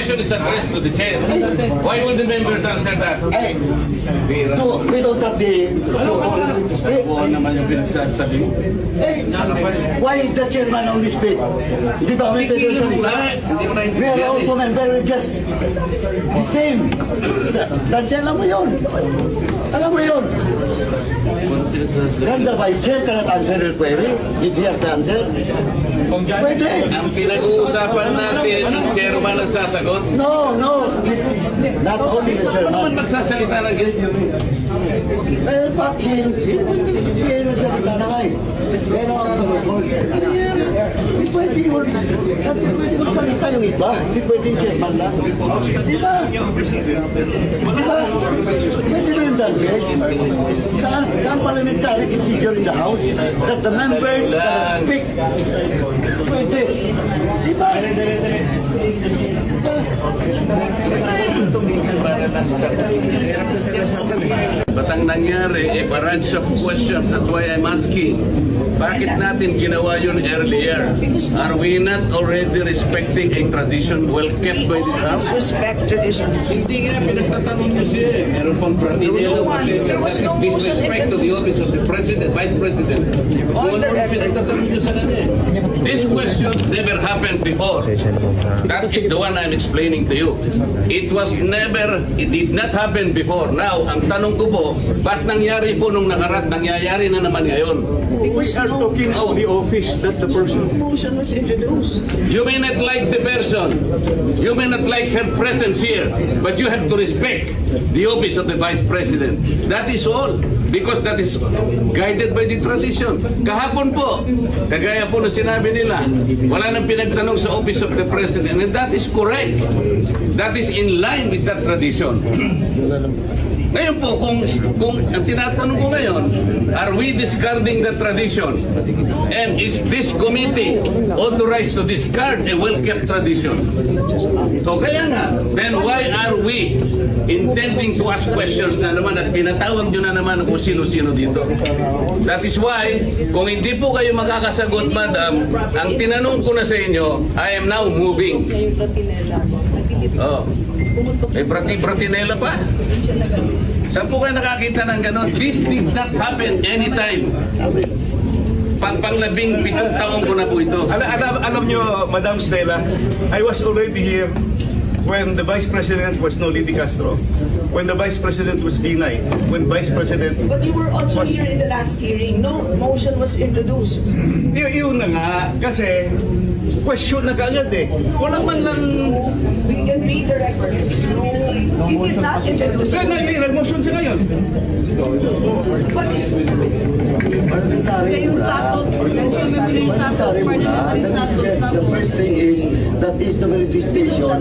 question is addressed to the chair. Why would the members answer that? Hey, we don't have the authority to speak. Naman yung pinagsasabi. Hey, why is the chairman only speak? Di ba may pwede salita? We are also member, just the same. Dante, alam mo yun. Alam mo yun. Ganda ba, chair cannot answer your query if he has the answer? Pwede. Ang pinag-uusapan natin, ang chairman ang sasagot. No, not only the chairman. Ano naman magsasalita ng ganyan? Well, bakit? Siya nagsalita na nga eh. Pero ang record. Hindi pwede yun. Pwede magsalita yung iba. Hindi pwede yung chairman lang. Di ba? Di ba? Pwede ba yung dance? Saan parliamentary procedure in the House that the members speak? Pwede. Di ba? Ba't ang nangyari, a barrage of questions, that's why I'm asking. Bakit natin ginawa yun earlier? Are we not already respecting a tradition well kept by this House? Respect tradition. Hindi nga, pinagtatanong niyo siya eh. Meron pang pratidelo, that is disrespect to the office of the President, Vice President. So ano yung pinagtatanong niyo sa kanya eh? This question never happened before. That is the one I'm explaining to you. It did not happen before. Now, ang tanong ko po, ba't nangyari po nung nakaraan, nangyayari na naman ngayon? We are talking of the office that the person... Motion was introduced. You may not like the person, you may not like her presence here, but you have to respect the office of the Vice President. That is all. Because that is guided by the tradition. Kahapon po, kagaya po na sinabi nila, wala nang pinagtanong sa office of the President, and that is correct. That is in line with that tradition. Ngayon po, kung ang tinatanong ko ngayon, are we discarding the tradition? And is this committee authorized to discard a well-kept tradition? So kaya nga, then why are we intending to ask questions na naman at pinatawag nyo na naman kung sino-sino dito? That is why, kung hindi po kayo makakasagot, madam, ang tinanong ko na sa inyo, I am now moving. Oh. May pratinela pa? Saan po kayo nakakita ng gano'n? This did not happen anytime. Panglabing 7 taon ko na po ito. Alam nyo, Madam Stella, I was already here when the Vice President was Noli Di Castro, when the Vice President was Binay, when Vice President... But you were also here in the last hearing. No motion was introduced. Yun na nga, kasi question na kaagad eh. Wala man lang... We can read the records. No, he did not introduce. Nag-motion siya ngayon. But it's... Parliamentary muna. Parliamentary muna. The first thing is, that is the manifestation